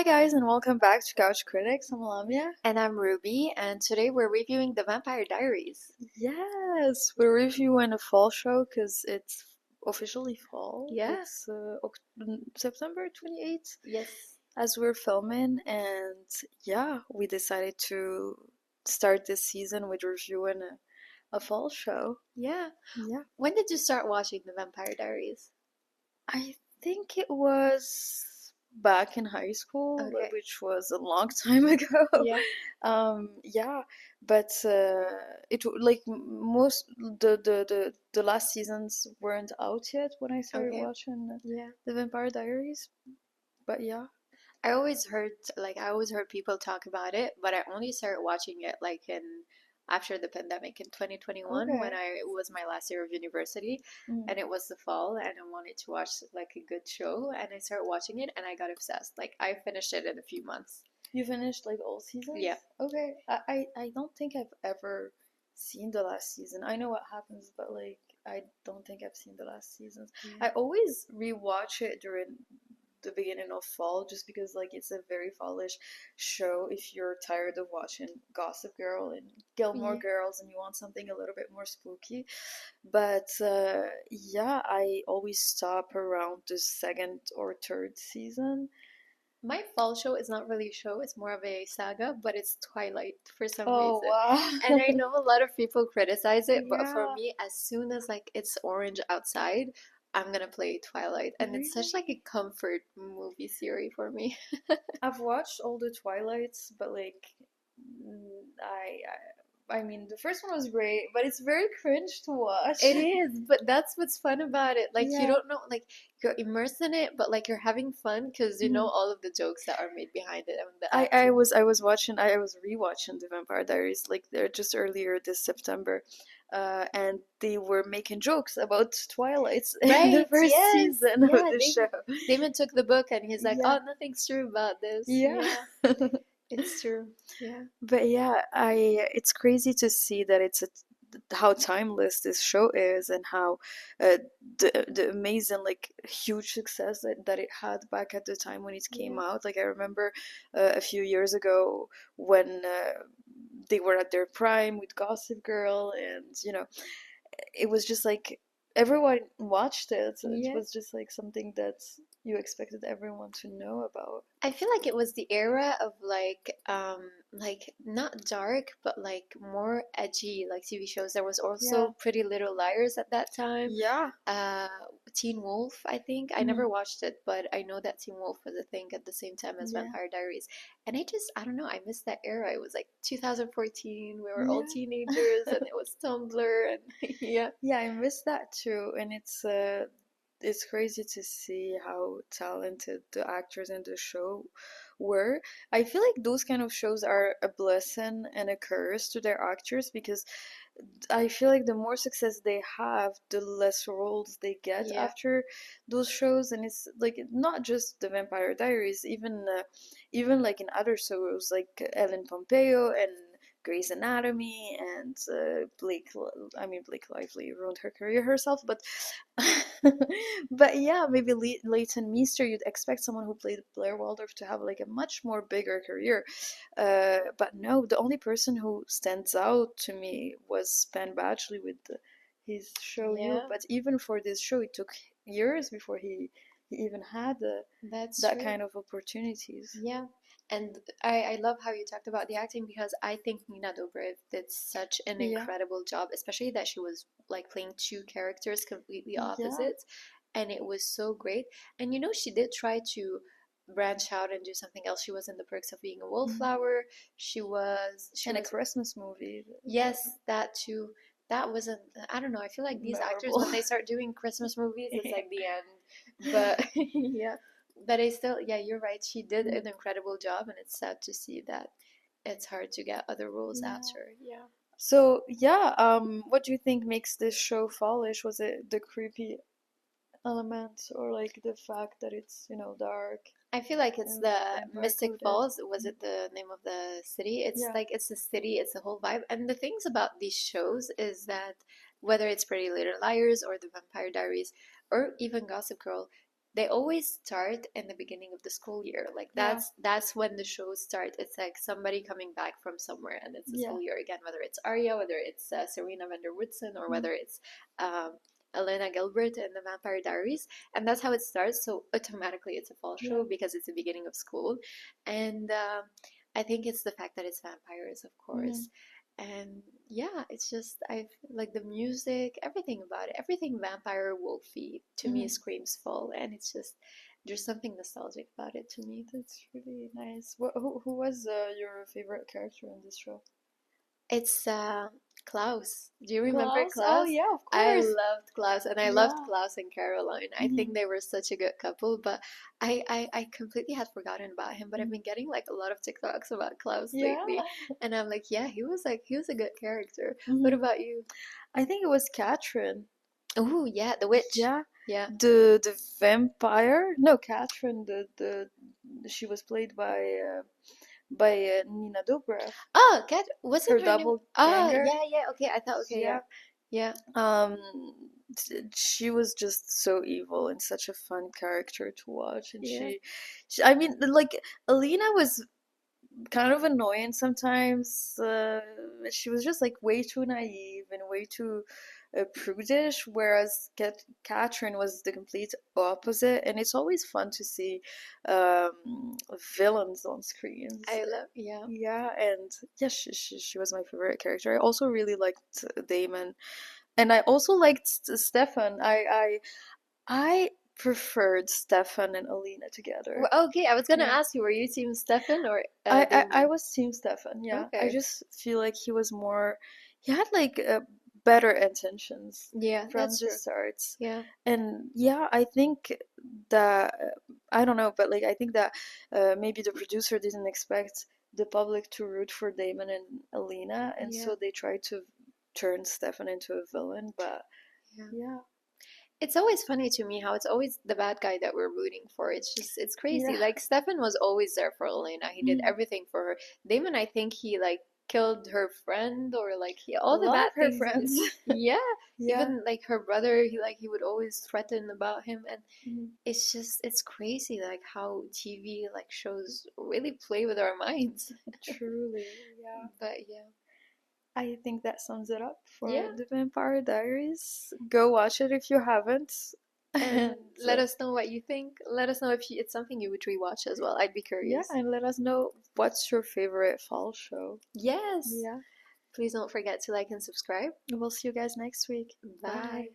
guys, and welcome back to Couch Critics. I'm Lamia. And I'm Ruby, and today we're reviewing The Vampire Diaries. Yes, we're reviewing a fall show because it's officially fall. Yeah. It's September 28th Yes. as we're filming, and yeah, we decided to start this season with reviewing a fall show. Yeah. Yeah. When did you start watching The Vampire Diaries? I think it was back in high school, Okay. which was a long time ago. Yeah. Yeah, but like most the last seasons weren't out yet when I started Okay. watching Yeah. The Vampire Diaries. But yeah. I always heard people talk about it, but I only started watching it after the pandemic in 2021 when Okay. it was my last year of university, Mm. and it was the fall and I wanted to watch like a good show, and I started watching it and I got obsessed. Like I finished it in a few months. You finished like all seasons? Yeah. Okay. I don't think I've ever seen the last season. I know what happens, but like I don't think I've seen the last seasons. I Yeah. always rewatch it during the beginning of fall just because like it's a very fallish show if you're tired of watching Gossip Girl and Gilmore Yeah. Girls and you want something a little bit more spooky. But yeah, I always stop around the second or third season. My fall show is not really a show, it's more of a saga, but it's Twilight for some Oh reason. And I wow. know a lot of people criticize it, but for Yeah. me, as soon as like it's orange outside, I'm gonna play Twilight. And it's such like a Really? comfort movie series for me. I've watched all the Twilights, but like, mm, I mean, the first one was great, but it's very cringe to watch. It is, but that's what's fun about it. Like you Yeah. don't know, like you're immersed in it, but like you're having fun because you know Mhm. all of the jokes that are made behind it and the I acting. was I was watching I was rewatching The Vampire Diaries like they're just earlier this September, and they were making jokes about Twilight in the Right, first yes. season of Yeah, the show. Damon took the book and he's like, Yeah, "Oh, nothing's true about this." yeah. Yeah, it's true. Yeah. But yeah, I it's crazy to see that how timeless this show is and how the amazing like huge success that it had back at the time when it came Yeah. out. Like I remember a few years ago when they were at their prime with Gossip Girl, and it was just like everyone watched it. So it Yeah. was just like something that you expected everyone to know about. I feel like it was the era of like not dark but like more edgy like TV shows. There was Yeah. also Pretty Little Liars at that time. Yeah. Uh Teen Wolf, I think. I Mhm. never watched it, but I know that Teen Wolf was a thing at the same time as Yeah. Vampire Diaries. And I don't know, I missed that era. It was like 2014. We were all Yeah. teenagers and it was Tumblr and yeah. Yeah, I miss that too, and it's crazy to see how talented the actors in the show were. I feel like those kind of shows are a blessing and a curse to their actors because I feel like the more success they have, the less roles they get Yeah. after those shows, and it's like not just the Vampire Diaries, even like in other shows like Ellen Pompeo and Grey's Anatomy and I mean Blake Lively ruined her career herself, but but yeah, maybe Leighton Meester, you'd expect someone who played Blair Waldorf to have like a much more bigger career, but no, the only person who stands out to me was Penn Badgley with his show You. Yeah, But even for this show, it took years before he even had that's that true. kind of opportunities. Yeah. And I love how you talked about the acting because I think Nina Dobrev did such an Yeah, incredible job, especially that she was like playing two characters completely yeah. opposite, and it was so great. And you know, she did try to branch out and do something else. She was in The Perks of Being a Mhm. Wallflower. She And a was Christmas movie. yes, that too. That wasn't, I don't know. I feel like these actors, Memorable. when they start doing Christmas movies, it's like the end. But yeah, but I still, yeah, you're right. She did an incredible job, and it's sad to see that it's hard to get other roles Yeah. after. Yeah. So yeah, what do you think makes this show fallish? Was it the creepy element or like the fact that it's, dark I feel like it's and the vampire Mystic coded? Falls. Was it the name of the city? It's Yeah. like it's the city, it's the whole vibe. And the things about these shows is that whether it's Pretty Little Liars or The Vampire Diaries or even Gossip Girl, they always start in the beginning of the school year. Like Yeah. that's when the shows start. It's like somebody coming back from somewhere, and it's the Yeah. school year again. Whether it's Arya, whether it's Serena van der Woodsen, or Mm. whether it's um, Elena Gilbert in the Vampire Diaries, and that's how it starts. So automatically, it's a fall Yeah. show because it's the beginning of school, and I think it's the fact that it's vampires, of Mm. course. And yeah, it's just I like the music, everything about it, everything vampire wolfy to me Mm. screams fall, and it's just there's something nostalgic about it to me. That's really nice. Who was your favorite character in this show? It's Klaus. Do you remember Klaus? Oh Klaus? yeah, of I course. loved Klaus, and I loved Yeah. Klaus and Caroline. I Hmm. think they were such a good couple, but I completely had forgotten about him. But I've been getting like a lot of TikToks about Klaus Yeah. lately, and I'm like, yeah, he was a good character. What Hmm. about you? I think it was Catherine. Oh yeah, the witch. Yeah. Yeah. The vampire? No, Catherine. The she was played by Nina Dobrev, Oh, Cat her wasn't her name? Oh, doppelganger. yeah, yeah. Okay, I thought. Okay, yeah, Yeah. yeah, Um, she was just so evil and such a fun character to watch. And yeah, I mean, like Alina was kind of annoying sometimes. She was just like way too naive and way too prudish, whereas Catherine was the complete opposite. And it's always fun to see villains on screens. I love. Yeah, Yeah, and yeah, she was my favorite character. I also really liked Damon, and I also liked Stefan. I preferred Stefan and Alina together. Okay, I was gonna Yeah. ask you, were you team Stefan or I Damon? was Team Stefan, yeah. I Okay. just feel like he was more, he had like better intentions Yeah, from that's the true. start. Yeah, And yeah, I think that, I don't know, but like I think that maybe the producer didn't expect the public to root for Damon and Alina, and yeah, so they tried to turn Stefan into a villain, but yeah. yeah. It's always funny to me how it's always the bad guy that we're rooting for. It's just it's crazy. Yeah. Like Stefan was always there for Elena. He did Mm. everything for her. Damon, I think he like killed her friend or like he A all the lot bad of her things he did. friends. Yeah, Yeah. even like her brother, he would always threaten about him, and Mhm. it's just it's crazy like how TV like shows really play with our minds. Truly, yeah. But yeah. I think that sums it up for Yeah, The Vampire Diaries. Go watch it if you haven't. and And let us know what you think. Let us know if it's something you would rewatch as well. I'd be yeah, curious. and let us know what's your favorite fall show. Yes. Yeah. Please don't forget to like and subscribe. We'll see you guys next week. Bye. Bye.